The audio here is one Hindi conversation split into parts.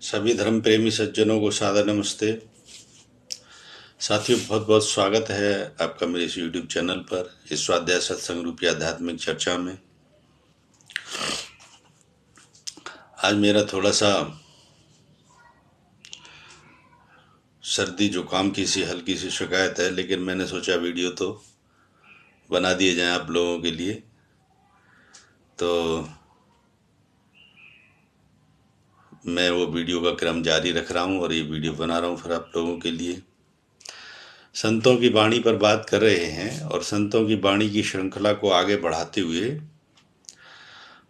सभी धर्म प्रेमी सज्जनों को सादर नमस्ते। साथियों, बहुत बहुत स्वागत है आपका मेरे इस YouTube चैनल पर, इस स्वाध्याय सत्संग रूपी आध्यात्मिक चर्चा में। आज मेरा थोड़ा सा सर्दी जुकाम की सी हल्की सी शिकायत है, लेकिन मैंने सोचा वीडियो तो बना दिए जाएं आप लोगों के लिए। तो मैं वो वीडियो का क्रम जारी रख रहा हूँ और ये वीडियो बना रहा हूँ फिर आप लोगों के लिए। संतों की वाणी पर बात कर रहे हैं और संतों की वाणी की श्रृंखला को आगे बढ़ाते हुए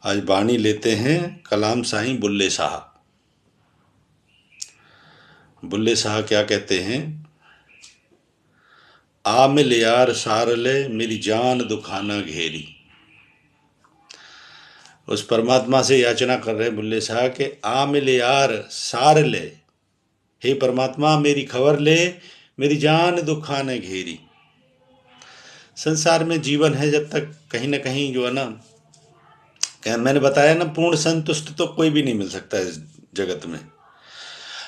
आज वाणी लेते हैं कलाम साईं बुल्ले शाह। बुल्ले शाह क्या कहते हैं? आ मिल यार सारले मेरी जान दुखाना घेरी। उस परमात्मा से याचना कर रहे बुल्ले शाह के आ मिल यार सारले, हे परमात्मा मेरी खबर ले, मेरी जान दुखाना घेरी। संसार में जीवन है जब तक कहीं ना कहीं जो है ना, मैंने बताया ना, पूर्ण संतुष्ट तो कोई भी नहीं मिल सकता इस जगत में।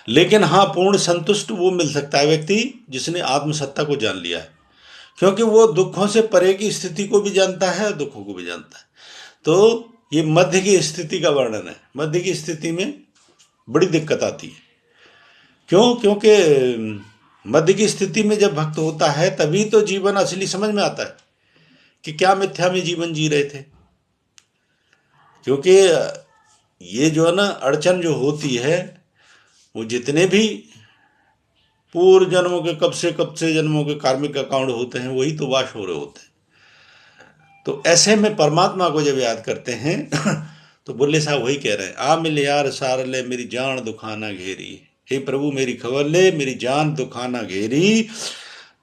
लेकिन हाँ, पूर्ण संतुष्ट वो मिल सकता है व्यक्ति जिसने आत्मसत्ता को जान लिया है, क्योंकि वो दुखों से परे की स्थिति को भी जानता है और दुखों को भी जानता है। तो ये मध्य की स्थिति का वर्णन है। मध्य की स्थिति में बड़ी दिक्कत आती है। क्यों? क्योंकि मध्य की स्थिति में जब भक्त होता है तभी तो जीवन असली समझ में आता है कि क्या मिथ्या में जीवन जी रहे थे। क्योंकि ये जो है ना, अड़चन जो होती है वो जितने भी पूर्व जन्मों के कब से जन्मों के कार्मिक अकाउंट होते हैं वही तो वाश हो रहे होते हैं। तो ऐसे में परमात्मा को जब याद करते हैं तो बुल्ले साहब वही कह रहे हैं, आ मिल यार सार ले मेरी जान दुखाना घेरी। हे प्रभु मेरी खबर ले, मेरी जान दुखाना घेरी।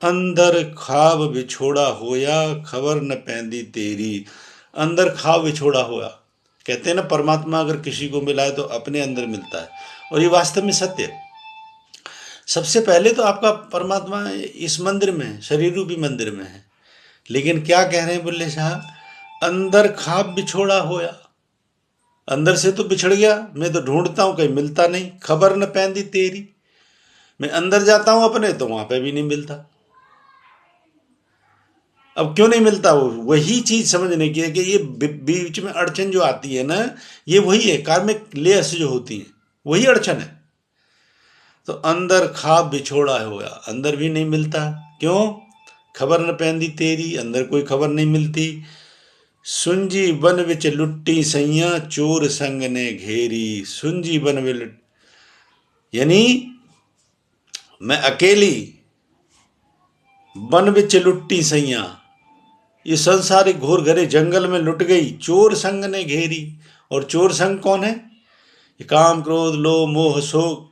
अंदर खाब बिछोड़ा होया, खबर न पैंदी तेरी। अंदर खाब बिछोड़ा होया, कहते हैं ना, परमात्मा अगर किसी को मिला है तो अपने अंदर मिलता है, और ये वास्तव में सत्य है। सबसे पहले तो आपका परमात्मा इस मंदिर में है, शरीर रूपी मंदिर में है। लेकिन क्या कह रहे हैं बुल्ले साहब? अंदर खाब बिछोड़ा होया, अंदर से तो बिछड़ गया, मैं तो ढूंढता हूं कहीं मिलता नहीं। खबर न पैंदी तेरी, मैं अंदर जाता हूं अपने तो वहां पे भी नहीं मिलता। अब क्यों नहीं मिलता? वही चीज समझने की है कि ये बीच में अड़चन जो आती है ना, ये वही है, कार्मिक लेयर्स जो होती हैं वही अड़चन है। तो अंदर खाब बिछोड़ा होया, अंदर भी नहीं मिलता। क्यों? खबर न पैंदी तेरी, अंदर कोई खबर नहीं मिलती। सुंजी बन विच लुट्टी सैया, चोर संग ने घेरी। सुंजी बन विच, यानी मैं अकेली, बन विच लुट्टी सैया, ये संसार एक घोर घरे जंगल में लुट गई, चोर संग ने घेरी। और चोर संग कौन है? ये काम क्रोध लोभ मोह शोक,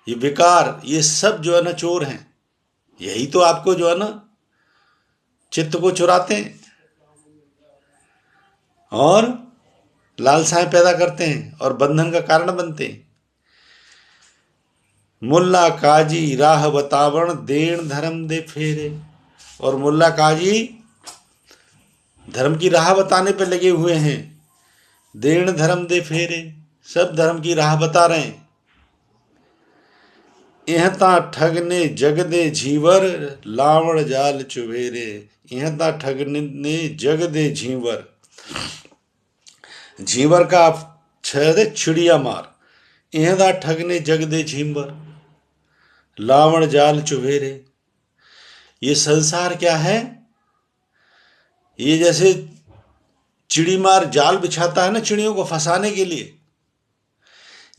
ये विकार, ये सब जो है ना चोर हैं। यही तो आपको जो है ना चित्त को चुराते हैं और लालसाएं पैदा करते हैं और बंधन का कारण बनते हैं। मुल्ला काजी राह बतावण, देण धर्म दे फेरे। और मुल्ला काजी धर्म की राह बताने पे लगे हुए हैं। देण धर्म दे फेरे, सब धर्म की राह बता रहे हैं। इहता ठग ने जग दे झीवर, लावण जाल चुबेरे। इहता ठग ने जग दे झीवर, झीवर का छेद चिड़िया मार। इहता ठग ने जग दे झीवर, लावण जाल चुबेरे। ये संसार क्या है? ये जैसे चिड़ी मार जाल बिछाता है ना चिड़ियों को फंसाने के लिए,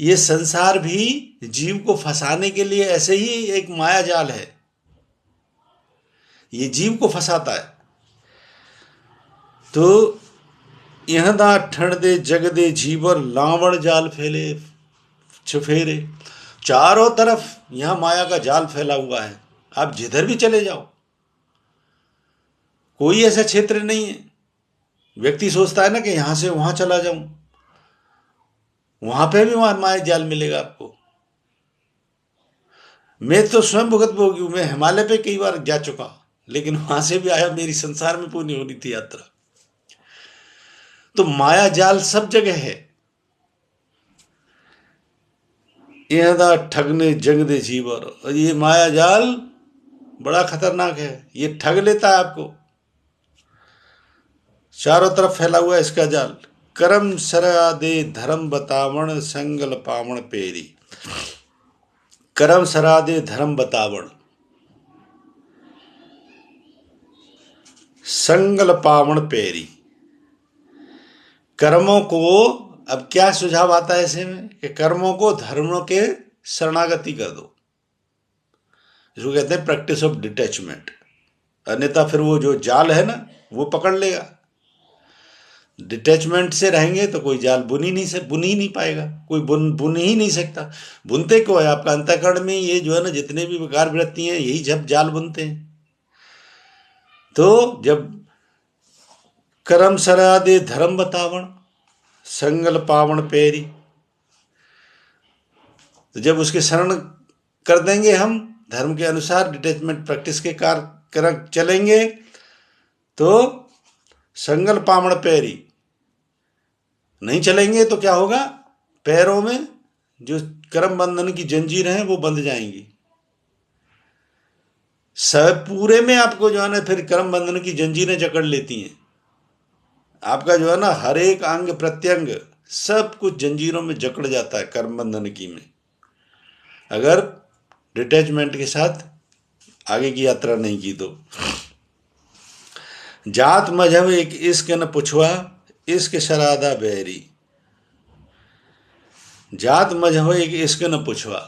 ये संसार भी जीव को फंसाने के लिए ऐसे ही एक माया जाल है। ये जीव को फंसाता है। तो यह दा ठण दे जग दे जीवर, लावण जाल फैले छफेरे। चारों तरफ यहां माया का जाल फैला हुआ है, आप जिधर भी चले जाओ, कोई ऐसा क्षेत्र नहीं है। व्यक्ति सोचता है ना कि यहां से वहां चला जाऊं, वहां पे भी वहां माया जाल मिलेगा आपको। मैं तो स्वयं भुगत भोगी हूं, मैं हिमालय पे कई बार जा चुका, लेकिन वहां से भी आया, मेरी संसार में पूरी होनी थी यात्रा। तो माया जाल सब जगह है। यहदा ठगने जंग दे जीवर। और ये माया जाल बड़ा खतरनाक है, ये ठग लेता है आपको, चारों तरफ फैला हुआ है इसका जाल। करम सरा दे धर्म बतावण, संगल पावण पेरी। करम सरा दे धर्म बतावण, संगल पावण पेरी। कर्मों को, अब क्या सुझाव आता है ऐसे में कि कर्मों को धर्मों के शरणागति कर दो, इसको कहते हैं प्रैक्टिस ऑफ डिटैचमेंट। अन्यथा फिर वो जो जाल है ना वो पकड़ लेगा। डिटैचमेंट से रहेंगे तो कोई जाल बुन ही नहीं पाएगा, कोई बुन ही नहीं सकता। बुनते क्यों है? आपका अंतःकरण में ये जो है ना, जितने भी विकार वृत्ति हैं, यही जब जाल बुनते हैं। तो जब करम सरा दे धर्म बतावण, संगल पावण पैरी, तो जब उसके शरण कर देंगे हम, धर्म के अनुसार डिटैचमेंट प्रैक्टिस के कार्य चलेंगे, तो संगल पावण पैरी। नहीं चलेंगे तो क्या होगा? पैरों में जो कर्म बंधन की जंजीरें हैं वो बंध जाएंगी। सब पूरे में आपको जो है ना फिर कर्म बंधन की जंजीरें जकड़ लेती हैं। आपका जो है ना हर एक अंग प्रत्यंग सब कुछ जंजीरों में जकड़ जाता है कर्म बंधन की में, अगर डिटैचमेंट के साथ आगे की यात्रा नहीं की तो। जात मजहब एक इश्क न पुछवा, इश्क शरादा बहरी। जात मजहब एक इश्क न पुछवा,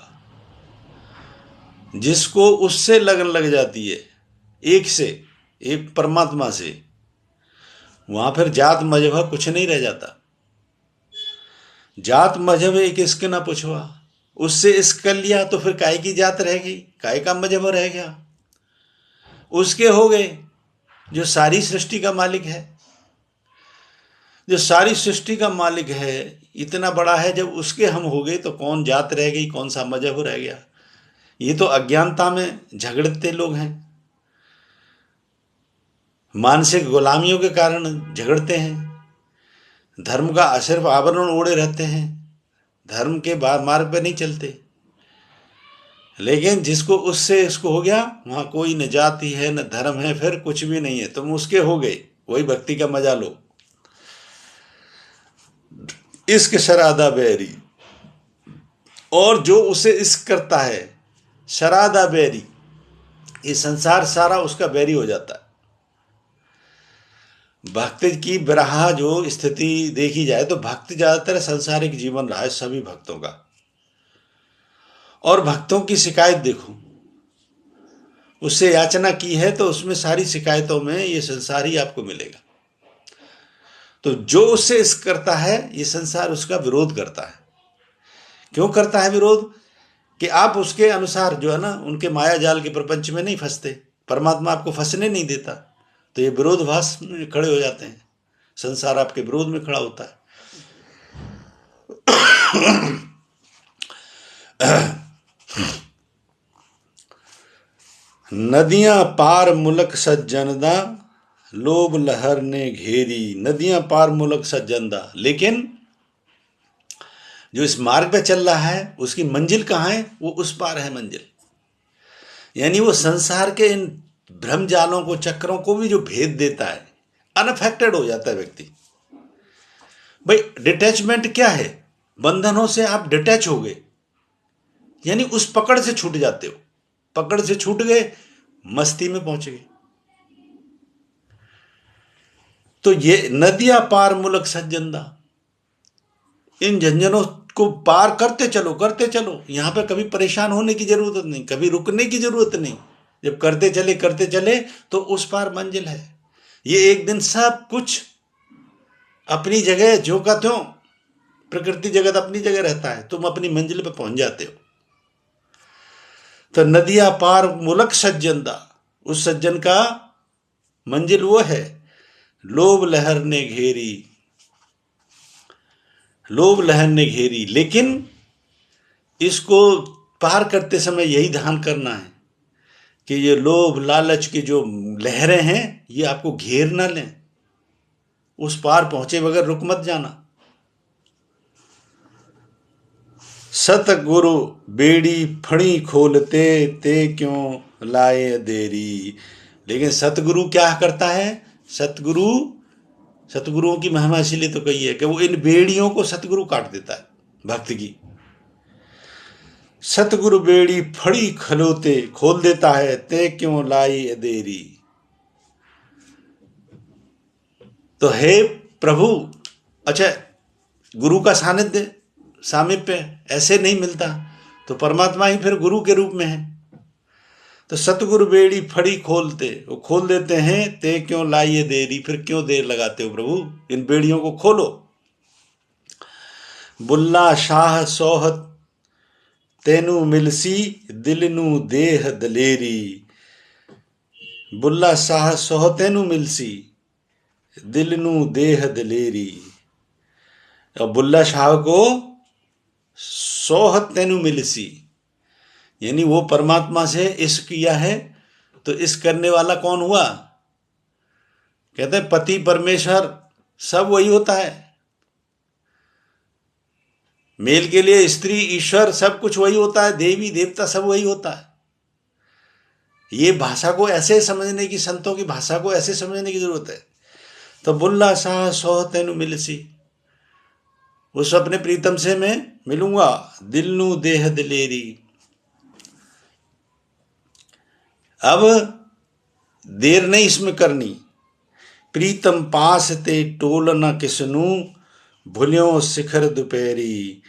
जिसको उससे लगन लग जाती है, एक से, एक परमात्मा से, वहां फिर जात मजहब कुछ नहीं रह जाता। जात मजहब एक इश्क न पुछवा, उससे इश्क कर लिया तो फिर काय की जात रह गई, काय का मजहब रह गया? उसके हो गए जो सारी सृष्टि का मालिक है। जो सारी सृष्टि का मालिक है, इतना बड़ा है, जब उसके हम हो गए तो कौन जात रह गई, कौन सा मजहब रह गया? ये तो अज्ञानता में झगड़ते लोग हैं, मानसिक गुलामियों के कारण झगड़ते हैं, धर्म का सिर्फ आवरण ओढ़े रहते हैं, धर्म के मार्ग पर नहीं चलते। लेकिन जिसको उससे इसको हो गया, वहां कोई न जाति है न धर्म है, फिर कुछ भी नहीं है, तुम उसके हो गए, वही भक्ति का मजा लो। इश्क शरादा बैरी, और जो उसे इश्क करता है, शरादा बैरी, ये संसार सारा उसका बैरी हो जाता है। भक्ति की विरह जो स्थिति देखी जाए तो भक्ति ज्यादातर संसारिक जीवन रहा है सभी भक्तों का। और भक्तों की शिकायत देखो, उससे याचना की है तो उसमें सारी शिकायतों में ये संसार ही आपको मिलेगा। तो जो उससे इश्क करता है, ये संसार उसका विरोध करता है। क्यों करता है विरोध? कि आप उसके अनुसार जो है ना उनके माया जाल के प्रपंच में नहीं फंसते, परमात्मा आपको फंसने नहीं देता, तो ये विरोधभास में खड़े हो जाते हैं, संसार आपके विरोध में खड़ा होता है। नदियां पार मुलक सज्जनदा, लोभ लहर ने घेरी। नदियां पार मुलक सज्जनदा, लेकिन जो इस मार्ग पे चल रहा है उसकी मंजिल कहाँ है? वो उस पार है मंजिल। यानी वो संसार के इन भ्रम जालों को, चक्रों को भी जो भेद देता है, अनअफेक्टेड हो जाता है व्यक्ति। भाई डिटैचमेंट क्या है? बंधनों से आप डिटैच हो गए, यानी उस पकड़ से छूट जाते हो। पकड़ से छूट गए, मस्ती में पहुंच गए। तो ये नदियां पार मुलक सज्जनदा, इन झंझनों को पार करते चलो, करते चलो। यहां पे कभी परेशान होने की जरूरत नहीं, कभी रुकने की जरूरत नहीं। जब करते चले तो उस पार मंजिल है। ये एक दिन सब कुछ अपनी जगह जो का त्यों, प्रकृति जगत अपनी जगह रहता है, तुम अपनी मंजिल पे पहुंच जाते हो। तो नदियां पार मुलक सज्जनदा, उस सज्जन का मंजिल वो है। लोभ लहर ने घेरी, लोभ लहर ने घेरी, लेकिन इसको पार करते समय यही ध्यान करना है कि ये लोभ लालच की जो लहरें हैं ये आपको घेर ना लें। उस पार पहुंचे बगैर रुक मत जाना। सतगुरु बेड़ी फणी खोलते, ते क्यों लाए देरी। लेकिन सतगुरु क्या करता है, सतगुरुओं की महिमा इसीलिए तो कही है कि वो इन बेड़ियों को सतगुरु काट देता है भक्त की। सतगुरु बेड़ी फड़ी खलोते, खोल देता है, ते क्यों लाई देरी। तो हे प्रभु, अच्छा गुरु का सामिप्य ऐसे नहीं मिलता, तो परमात्मा ही फिर गुरु के रूप में है। तो सतगुरु बेड़ी फड़ी खोलते, वो खोल देते हैं, ते क्यों लाइए देरी, फिर क्यों देर लगाते हो प्रभु, इन बेड़ियों को खोलो। बुल्ला शाह सोहत तेनू मिलसी, दिल नू देह दलेरी। बुल्ला शाह सोह तेनू मिलसी, दिल नू देह दलेरी। और बुल्ला शाह को सोहत तेनू मिलसी, यानी वो परमात्मा से इश्क किया है, तो इश्क करने वाला कौन हुआ। कहते हैं पति परमेश्वर सब वही होता है, मेल के लिए स्त्री ईश्वर सब कुछ वही होता है, देवी देवता सब वही होता है। ये भाषा को ऐसे समझने की, संतों की भाषा को ऐसे समझने की जरूरत है। तो बुल्ला शाह सोह तेनू मिलसी, उस अपने प्रीतम से मैं मिलूंगा, दिल नू देह दिलेरी। अब देर नहीं इसमें करनी, प्रीतम पास ते टोल न किसनू, भूल्यों शिखर दोपहरी।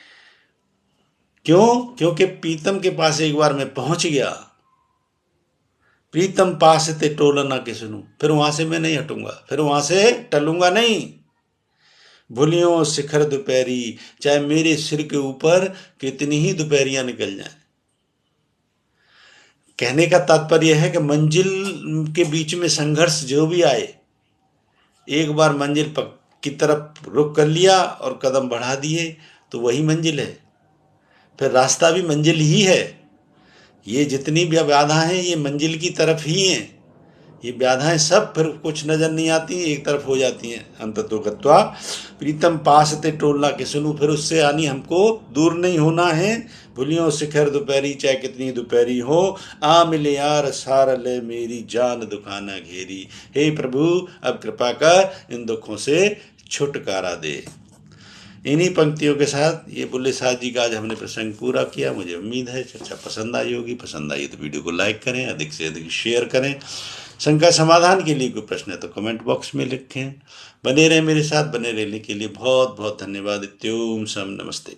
क्यों, क्योंकि प्रीतम के पास एक बार मैं पहुंच गया, प्रीतम पास ते टोल न किसनू, फिर वहां से मैं नहीं हटूंगा, फिर वहां से टलूंगा नहीं। भूलियों शिखर दोपहरी, चाहे मेरे सिर के ऊपर कितनी ही दोपहरियां निकल जाएं। कहने का तात्पर्य है कि मंजिल के बीच में संघर्ष जो भी आए, एक बार मंजिल की तरफ रुख कर लिया और कदम बढ़ा दिए तो वही मंजिल है, फिर रास्ता भी मंजिल ही है। ये जितनी भी बाधा हैं ये मंजिल की तरफ ही हैं। ये बाधाएं सब फिर कुछ नजर नहीं आती, एक तरफ हो जाती हैं। अंततो गत्वा प्रीतम पास ते टोलना के सुनू, फिर उससे आनी हमको दूर नहीं होना है। भूलियों शिखर दोपहरी, चाहे कितनी दोपहरी हो, आ मिले यार सार ले मेरी जान दुखाना घेरी। हे प्रभु अब कृपा कर इन दुखों से छुटकारा दे। इन्हीं पंक्तियों के साथ ये बुल्ले साहब जी का आज हमने प्रसंग पूरा किया। मुझे उम्मीद है चर्चा पसंद आई होगी। पसंद आई तो वीडियो को लाइक करें, अधिक से अधिक शेयर करें। शंका समाधान के लिए कोई प्रश्न है तो कमेंट बॉक्स में लिखें। बने रहें मेरे साथ, बने रहने के लिए बहुत बहुत धन्यवाद। इत्योम सम नमस्ते।